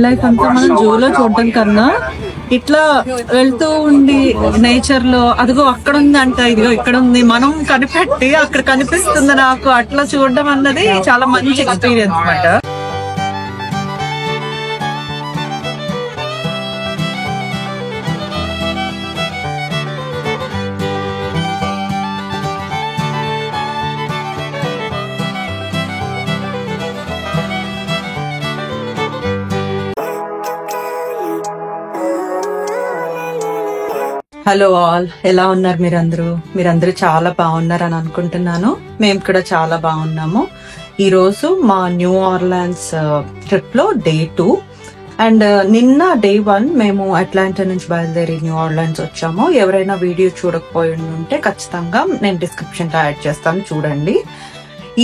Life అంతా మనం జూలో చూడటం కన్నా ఇట్లా వెళ్తూ ఉండి నేచర్ లో అదిగో అక్కడ ఉంది అంట, ఇదిగో ఇక్కడ ఉంది, మనం కనిపెట్టి అక్కడ కనిపిస్తుంది నాకు, అట్లా చూడడం అన్నది చాలా మంచి ఎక్స్పీరియన్స్ అన్నమాట. హలో ఆల్, ఎలా ఉన్నారు మీరందరూ చాలా బాగున్నారు అని అనుకుంటున్నాను. మేము కూడా చాలా బాగున్నాము. ఈ రోజు మా న్యూ ఆర్లాండ్స్ ట్రిప్ లో డే 2 అండ్ నిన్న డే 1 మేము అట్లాంటా నుంచి బయలుదేరి న్యూ ఆర్లాండ్స్ వచ్చాము. ఎవరైనా వీడియో చూడకపోయి ఉంటే ఖచ్చితంగా నేను డిస్క్రిప్షన్ లో యాడ్ చేస్తాను, చూడండి.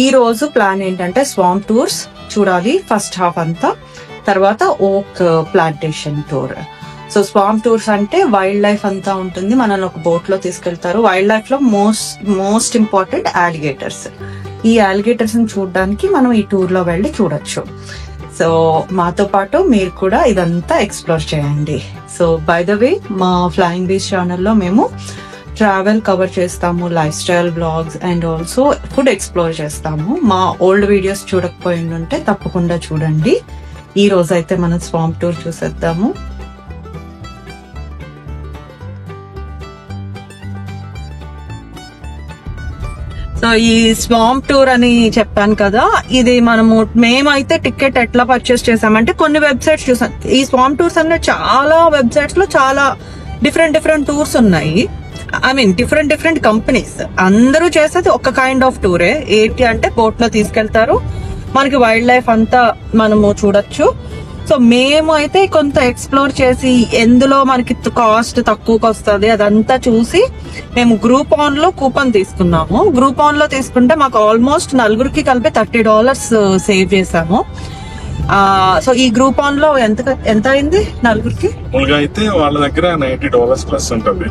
ఈ రోజు ప్లాన్ ఏంటంటే స్వాంప్ టూర్స్ చూడాలి ఫస్ట్ హాఫ్ అంతా, తర్వాత ఓక్ plantation tour. So swamp tours అంటే వైల్డ్ లైఫ్ అంతా ఉంటుంది, మనల్ని ఒక బోట్ లో తీసుకెళ్తారు. వైల్డ్ లైఫ్ లో మోస్ట్ ఇంపార్టెంట్ ఆలిగేటర్స్. ఈ ఆలిగేటర్స్ ని చూడడానికి మనం ఈ టూర్ లో వెళ్ళి చూడొచ్చు. సో మాతో పాటు మీరు కూడా ఇదంతా ఎక్స్ప్లోర్ చేయండి. సో బై ద వే, మా ఫ్లయింగ్ బీచ్ ఛానల్లో మేము ట్రావెల్ కవర్ చేస్తాము, lifestyle blogs and also food explore చేస్తాము. మా ఓల్డ్ వీడియోస్ చూడకపోయి ఉంటే తప్పకుండా చూడండి. ఈ రోజు అయితే మనం స్వాంప్ టూర్ చూసేద్దాము. సో ఈ స్వాంప్ టూర్ అని చెప్పాను కదా, ఇది మేమైతే టికెట్ ఎట్లా పర్చేస్ చేసామంటే కొన్ని వెబ్సైట్స్ చూసాం. ఈ స్వాంప్ టూర్స్ అనే చాలా వెబ్సైట్స్ లో చాలా డిఫరెంట్ టూర్స్ ఉన్నాయి. I mean different companies. అందరూ చేసేది ఒక కైండ్ ఆఫ్ టూరే. ఏంటి అంటే బోట్ లో తీసుకెళ్తారు, మనకి వైల్డ్ లైఫ్ అంతా మనము చూడొచ్చు. సో మేము అయితే కొంత ఎక్స్ప్లోర్ చేసి ఎందులో మనకి కాస్ట్ తక్కువకి వస్తుంది అదంతా చూసి మేము గ్రూప్ ఆన్ లో కూపన్ తీసుకున్నాము. గ్రూప్ ఆన్ లో తీసుకుంటే మాకు ఆల్మోస్ట్ నలుగురికి కలిపి $30 సేవ్ చేసాము. సో ఈ గ్రూప్ ఆన్ లో ఎంత అయింది నలుగురికి? అయితే వాళ్ళ దగ్గర $90 ప్లస్ ఉంటుంది.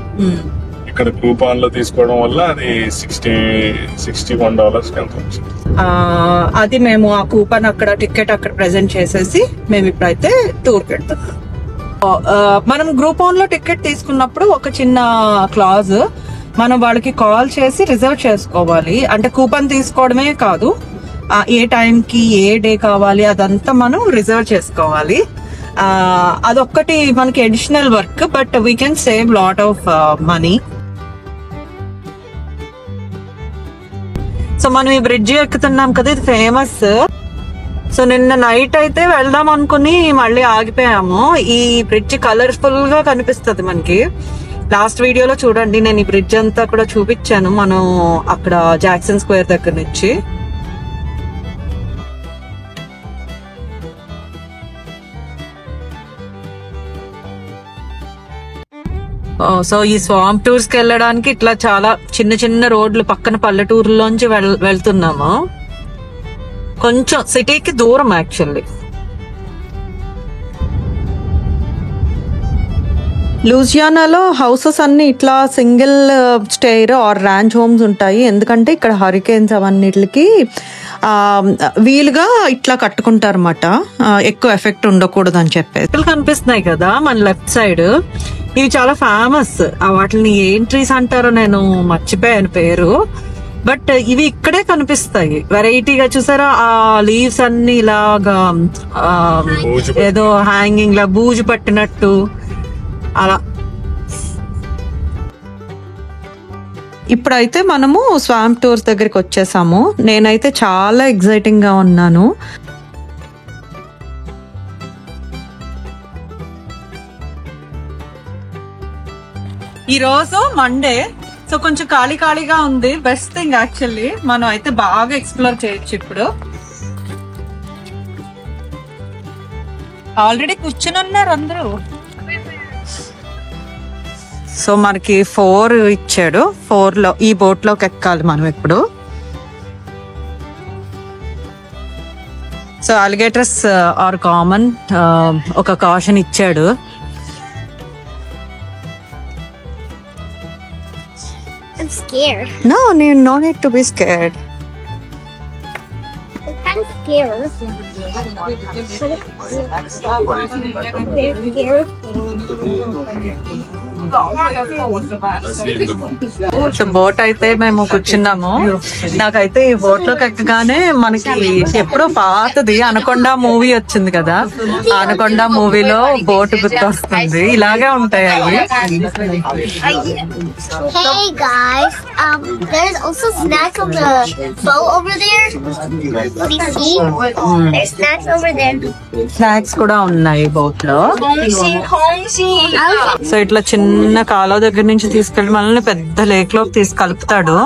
ఇక్కడ గ్రూప్ ఆన్ లో తీసుకోవడం వల్ల అది $61 ఎంత వచ్చింది. అది మేము ఆ కూపన్ అక్కడ టికెట్ అక్కడ ప్రెజెంట్ చేసేసి మేము ఇప్పుడైతే టూర్ పెడతాం. మనం గ్రూప్ ఆన్ లో టికెట్ తీసుకున్నప్పుడు ఒక చిన్న క్లాజ్, మనం వాళ్ళకి కాల్ చేసి రిజర్వ్ చేసుకోవాలి. అంటే కూపన్ తీసుకోవడమే కాదు, ఏ టైంకి ఏ డే కావాలి అదంతా మనం రిజర్వ్ చేసుకోవాలి. అదొక్కటి మనకి additional work, but we can save lot of money. So మనం ఈ బ్రిడ్జ్ ఎక్కుతున్నాం కదా, ఇది ఫేమస్. సో నిన్న నైట్ అయితే వెళ్దాం అనుకుని మళ్ళీ ఆగిపోయాము. ఈ బ్రిడ్జ్ కలర్ఫుల్ గా కనిపిస్తుంది మనకి. లాస్ట్ వీడియోలో చూడండి, నేను ఈ బ్రిడ్జ్ అంతా కూడా చూపించాను మనం అక్కడ జాక్సన్ స్క్వేర్ దగ్గర నుంచి. సో ఈ స్వాంప్ టూర్స్ కి వెళ్ళడానికి ఇట్లా చాలా చిన్న రోడ్లు పక్కన పల్లెటూరులోంచి వెళ్తున్నాము. కొంచెం సిటీకి దూరం యాక్చువల్లీ. లూజియానాలో హౌసెస్ అన్ని ఇట్లా single stair or ranch homes ఉంటాయి. ఎందుకంటే ఇక్కడ హరికేన్స్ అవన్నిటికి వీలుగా ఇట్లా కట్టుకుంటారు అన్నమాట, ఎక్కువ ఎఫెక్ట్ ఉండకూడదు అని చెప్పేసి. కనిపిస్తున్నాయి కదా మన లెఫ్ట్ సైడ్, ఇవి చాలా ఫేమస్. వాటిని ఏం ట్రీస్ అంటారో నేను మర్చిపోయాను పేరు, బట్ ఇవి ఇక్కడే కనిపిస్తాయి. వెరైటీగా చూసారా, ఆ లీవ్స్ అన్ని ఇలాగా ఏదో హ్యాంగింగ్ లా బూజు పట్టినట్టు అలా. ఇప్పుడైతే మనము స్వాంప్ టూర్స్ దగ్గరికి వచ్చేసాము. నేనైతే చాలా ఎక్సైటింగ్ గా ఉన్నాను. ఈ రోజు మండే, సో కొంచెం ఖాళీగా ఉంది. బెస్ట్ థింగ్ యాక్చువల్లీ, మనం అయితే బాగా ఎక్స్ప్లోర్ చేయొచ్చు. ఇప్పుడు ఆల్రెడీ కూర్చుని ఉన్నారు అందరూ. సో మనకి 4 ఇచ్చాడు. 4 లో ఈ బోట్ లోకి ఎక్కాలి మనం ఇప్పుడు. సో అలిగేటర్స్ ఆర్ కామన్, ఒక కాషన్ ఇచ్చాడు. I'm scared. No need to be scared. kind of scary. So boat అయితే మేము కూర్చున్నాము. నాకైతే ఈ బోట్ లోకి ఎక్కగానే మనకి ఎప్పుడో పాతది అనకొండ మూవీ వచ్చింది కదా, అనకొండ మూవీలో బోట్ గుర్తొస్తుంది. ఇలాగే ఉంటాయి అవి. Hey guys, there's also snacks on the boat over there. What do you see? There's snacks over there. Snacks కూడా ఉన్నాయి బోట్ లో. సో ఇట్లా చిన్న కాలువ దగ్గర నుంచి తీసుకెళ్లి మనల్ని పెద్ద లేక్ లోకి తీసుకెళ్తాడు.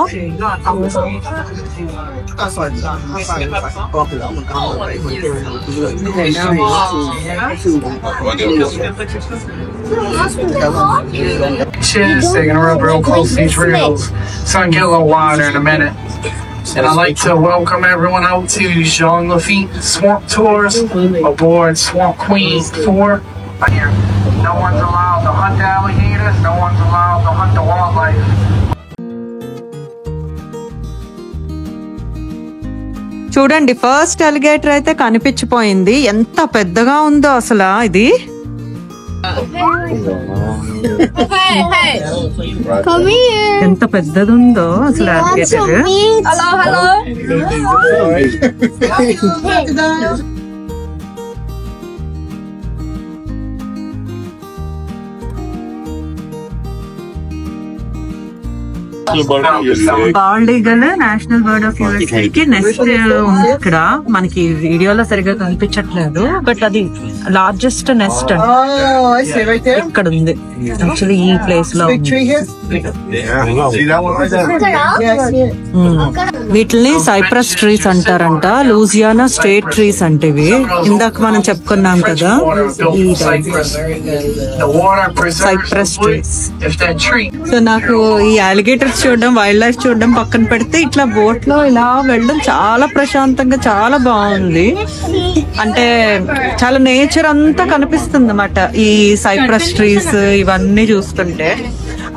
Cheers, taking a real close to these reels. So I can get a little wider in a minute. And I'd like to welcome everyone out to Jean Lafitte Swamp Tours aboard Swamp Queen 4. Here, no one's allowed to hunt alligators, no one's allowed to hunt the wildlife. చూడండి, first alligator అయితే కనిపించిపోయింది. ఎంత పెద్దగా ఉందో అసలు ఇది. Come here. ఎంత పెద్దది ఉందో అసలు alligator. Hello. Bald eagle national bird of USA కి నెక్స్ట్ ఉంది. ఇక్కడ మనకి వీడియోలో సరిగా కనిపించట్లేదు, బట్ అది లార్జెస్ట్ నెస్ట్ ఇక్కడ ఉంది. యాక్చువల్లీ ఈ ప్లేస్ లో వీటిని సైప్రస్ ట్రీస్ అంటారంట. లూజియానా స్టేట్ ట్రీస్ అంటే ఇవి. ఇందాక మనం చెప్పుకున్నాం కదా, ఈ సైప్రస్ ట్రీస్. సో నాకు ఈ అలిగేటర్స్ చూడడం, వైల్డ్ లైఫ్ చూడడం పక్కన పెడితే ఇట్లా బోట్ లో ఇలా వెళ్ళడం చాలా ప్రశాంతంగా, చాలా బాగుంది. అంటే చాలా నేచర్ అంతా కనిపిస్తుంది అన్నమాట ఈ సైప్రస్ ట్రీస్ ఇవన్నీ చూస్తుంటే.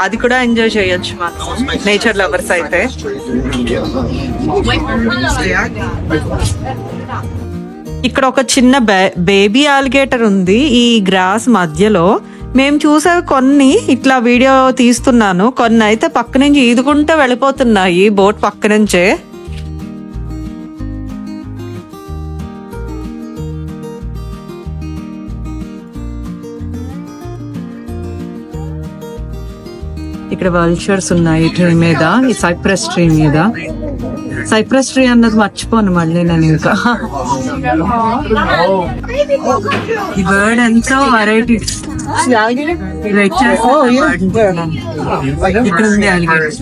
అది కూడా ఎంజాయ్ చేయొచ్చు మనం, నేచర్ లవర్స్ అయితే. ఇక్కడ ఒక చిన్న బేబీ ఆలిగేటర్ ఉంది ఈ గ్రాస్ మధ్యలో. మేము చూసేవి కొన్ని ఇట్లా వీడియో తీస్తున్నాను, కొన్ని అయితే పక్క నుంచి ఈదుకుంటూ వెళ్ళిపోతున్నాయి బోట్ పక్క నుంచే. ఇక్కడ వల్చర్స్ ఉన్నాయి ట్రీ మీద, ఈ సైప్రస్ ట్రీ మీద. సైప్రస్ ట్రీ అన్నది మర్చిపోను మళ్ళీ నేను. ఇంకా ఈ బర్డ్ ఎంతో వెరైటీస్. ఇక్కడ ఉంది అలిగేటర్.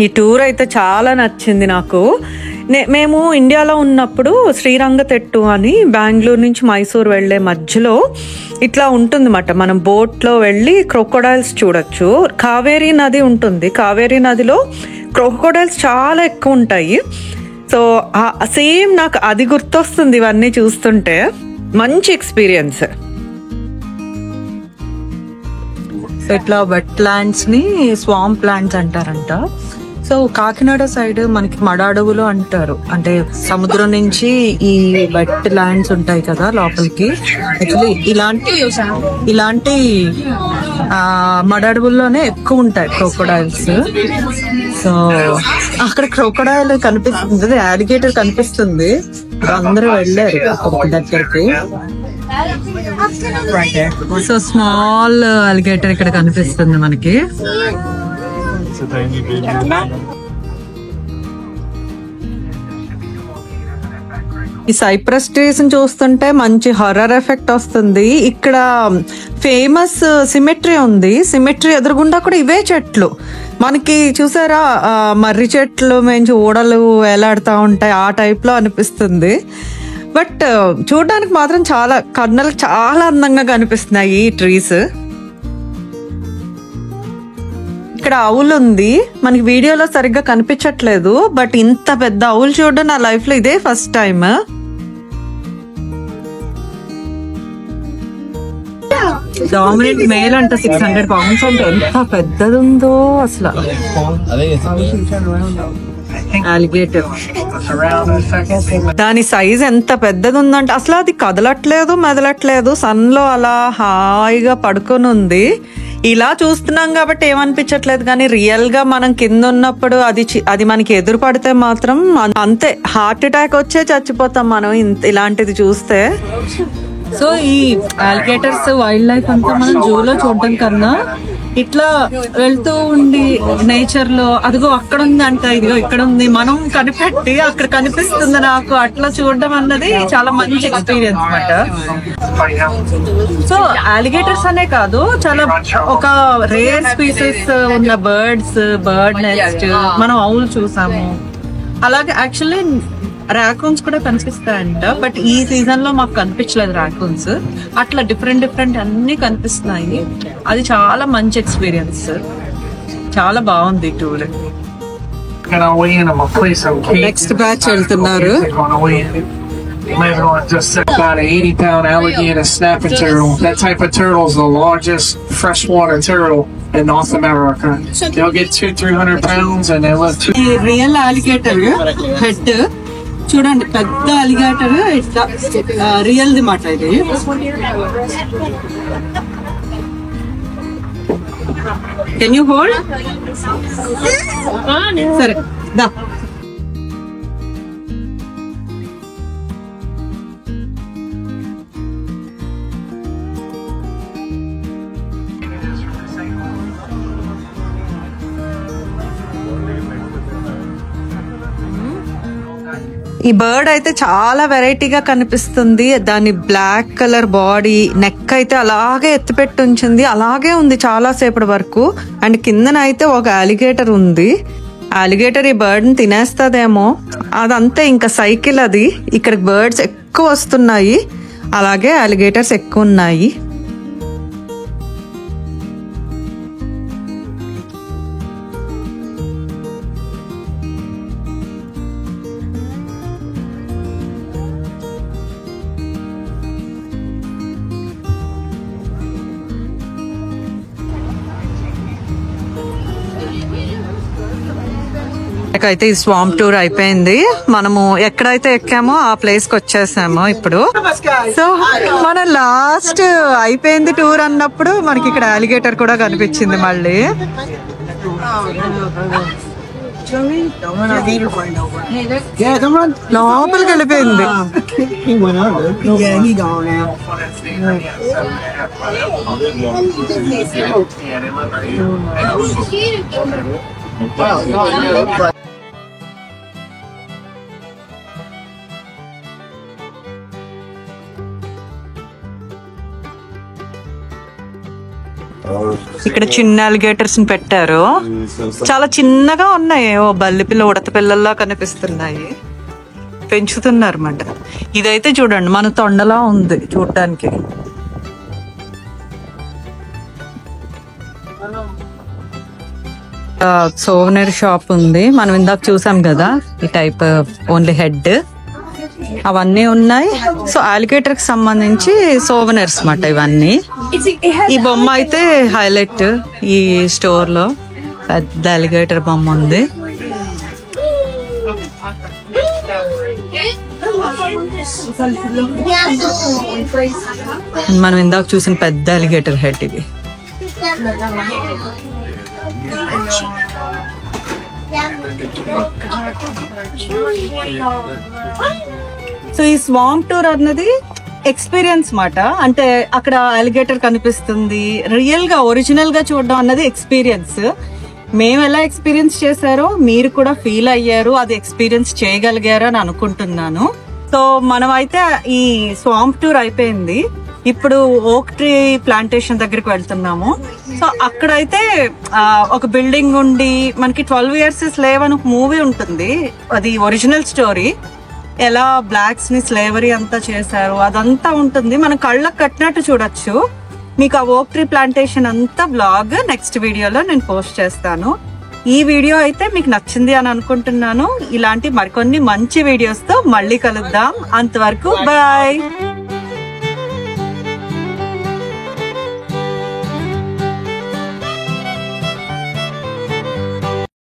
ఈ టూర్ అయితే చాలా నచ్చింది నాకు. మేము ఇండియాలో ఉన్నప్పుడు శ్రీరంగతిట్టు అని బెంగళూరు నుంచి మైసూర్ వెళ్లే మధ్యలో ఇట్లా ఉంటుందన్నమాట. మనం బోట్లో వెళ్ళి క్రొకోడైల్స్ చూడొచ్చు. కావేరీ నది ఉంటుంది, కావేరీ నదిలో క్రొకోడైల్స్ చాలా ఎక్కువ ఉంటాయి. సో సేమ్ నాకు అది గుర్తొస్తుంది ఇవన్నీ చూస్తుంటే. మంచి ఎక్స్పీరియన్స్. ఇట్లా వెట్ ల్యాండ్స్ ని స్వాంప్ ల్యాండ్స్ అంటారంట. సో కాకినాడ సైడ్ మనకి మడ అడవులు అంటారు, అంటే సముద్రం నుంచి ఈ వెట్ ల్యాండ్స్ ఉంటాయి కదా లోపలికి. యాక్చువల్లీ ఇలాంటి మడ అడవుల్లోనే ఎక్కువ ఉంటాయి క్రోకోడైల్స్. సో అక్కడ క్రోకోడైల్ కనిపిస్తుంది, అలిగేటర్ కనిపిస్తుంది. అందరూ వెళ్ళారు అక్కడికి దగ్గరికి. సో స్మాల్ అలిగేటర్ ఇక్కడ కనిపిస్తుంది మనకి. ఈ సైప్రస్ ట్రీస్ చూస్తుంటే మంచి హర్రర్ ఎఫెక్ట్ వస్తుంది. ఇక్కడ ఫేమస్ సిమెట్రీ ఉంది, సిమెట్రీ ఎదురుగుండా కూడా ఇవే చెట్లు మనకి చూసారా, మర్రి చెట్లు మంచి ఊడలు వేలాడుతూ ఉంటాయి, ఆ టైప్ లో అనిపిస్తుంది. బట్ చూడడానికి మాత్రం చాలా కన్నులకు చాలా అందంగా కనిపిస్తున్నాయి ఈ ట్రీస్. ఇక్కడ ఆవులు ఉంది, మనకి వీడియోలో సరిగ్గా కనిపించట్లేదు, బట్ ఇంత పెద్ద ఆవులు చూడడం నా లైఫ్ లో ఇదే ఫస్ట్ టైం. డామినెంట్ మేల్ అంట 600 pounds అంటే ఎంత పెద్దది ఉందో అసలు. అలిగేటర్ దాని సైజ్ ఎంత పెద్దది ఉందంటే అసలు అది కదలట్లేదు మెదలట్లేదు, సన్ లో అలా హాయిగా పడుకొని ఉంది. ఇలా చూస్తున్నాం కాబట్టి ఏమనిపించట్లేదు, కానీ రియల్ గా మనం కింద ఉన్నప్పుడు అది మనకి ఎదురు పడితే మాత్రం అంతే, హార్ట్ అటాక్ వచ్చే చచ్చిపోతాం మనం ఇలాంటిది చూస్తే. సో ఈ అలిగేటర్స్ వైల్డ్ లైఫ్ అంతా మనం జూలో చూడడం కన్నా ఇట్లా వెళ్తూ ఉండి నేచర్ లో అదిగో అక్కడ ఉంది అంట, ఇదిగో ఇక్కడ ఉంది, మనం కనిపెట్టి అక్కడ కనిపిస్తుంది నాకు అట్లా చూడడం అన్నది చాలా మంచి ఎక్స్పీరియన్స్ అన్నమాట. సో అలిగేటర్స్ అనే కాదు, చాలా ఒక రేర్ స్పీసెస్ ఉన్న బర్డ్ నెస్ట్ మనం అవులు చూసాము. అలాగే యాక్చువల్లీ రాకూన్స్ కూడా కనిపిస్తాయంట, బట్ ఈ సీజన్ లో మాకు కనిపించలేదు రాకూన్స్. అట్లా డిఫరెంట్ అన్ని కనిపిస్తున్నాయి. అది చాలా మంచి ఎక్స్పీరియన్స్, చాలా బాగుంది టూర్. నెక్స్ట్ బ్యాచ్ వెళ్తున్నారు. Living on just about an 80-pound alligator snapping turtle. That type of turtle is the largest freshwater turtle in North America. They'll get 200-300 pounds and they live too. Real alligator head చూడండి, పెద్ద alligator ఇట్లా real the మాట ఇది. Can you hold? సరే దా. ఈ bird అయితే చాలా వెరైటీగా కనిపిస్తుంది. దాని బ్లాక్ కలర్ బాడీ, నెక్ అయితే అలాగే ఎత్తిపెట్టి ఉంచింది, అలాగే ఉంది చాలా సేపటి వరకు. అండ్ కిందన అయితే ఒక అలిగేటర్ ఉంది. అలిగేటర్ ఈ బర్డ్ ని తినేస్తదేమో, అదంతే ఇంకా సైకిల్ అది. ఇక్కడ బర్డ్స్ ఎక్కువ వస్తున్నాయి, అలాగే అలిగేటర్స్ ఎక్కువ ఉన్నాయి. అయితే ఈ స్వాంప్ టూర్ అయిపోయింది. మనము ఎక్కడైతే ఎక్కామో ఆ ప్లేస్ కి వచ్చేసాము ఇప్పుడు. సో మన లాస్ట్ అయిపోయింది టూర్ అన్నప్పుడు మనకి ఇక్కడ అలిగేటర్ కూడా కనిపించింది మళ్ళీ. లోపలికి వెళ్ళిపోయింది. ఇక్కడ చిన్న అలిగేటర్స్ ని పెట్టారు, చాలా చిన్నగా ఉన్నాయి, ఓ బల్లి పిల్ల ఉడత పిల్లల్లా కనిపిస్తున్నాయి, పెంచుతున్నారు అన్నమాట. ఇదైతే చూడండి మన తొండలా ఉంది చూడటానికి. సోవెనీర్ షాప్ ఉంది, మనం ఇందాక చూసాం కదా ఈ టైప్ ఓన్లీ హెడ్ అవన్నీ ఉన్నాయి. సో అలిగేటర్ కి సంబంధించి సోవెనీర్స్ మాట ఇవన్నీ. ఈ బొమ్మ అయితే హైలైట్ ఈ స్టోర్ లో, పెద్ద అలిగేటర్ బొమ్మ ఉంది. మనం ఇందాక చూసిన పెద్ద అలిగేటర్ హెడ్ ఇది. సో ఈ స్వాంప్ టూర్ అన్నది ఎక్స్పీరియన్స్ మాట. అంటే అక్కడ అలిగేటర్ కనిపిస్తుంది, రియల్ గా ఒరిజినల్ గా చూడడం అన్నది ఎక్స్పీరియన్స్. మేము ఎలా ఎక్స్పీరియన్స్ చేశారో మీరు కూడా ఫీల్ అయ్యారు, అది ఎక్స్పీరియన్స్ చేయగలిగారు అని అనుకుంటున్నాను. సో మనం అయితే ఈ స్వాంప్ టూర్ అయిపోయింది, ఇప్పుడు ఓక్ ట్రీ ప్లాంటేషన్ దగ్గరికి వెళ్తున్నాము. సో అక్కడైతే ఒక బిల్డింగ్ ఉండి మనకి 12 years స్లేవ్ అని ఒక మూవీ ఉంటుంది, అది ఒరిజినల్ స్టోరీ. ఎలా బ్లాక్స్ ని స్లేవరీ అంతా చేశారు అదంతా ఉంటుంది, మన కళ్ళకు కట్టినట్టు చూడొచ్చు. మీకు ఆ ఓక్ ట్రీ ప్లాంటేషన్ అంతా బ్లాగ్ నెక్స్ట్ వీడియోలో నేను పోస్ట్ చేస్తాను. ఈ వీడియో అయితే మీకు నచ్చింది అని అనుకుంటున్నాను. ఇలాంటి మరికొన్ని మంచి వీడియోస్ తో మళ్ళీ కలుద్దాం. అంతవరకు బాయ్.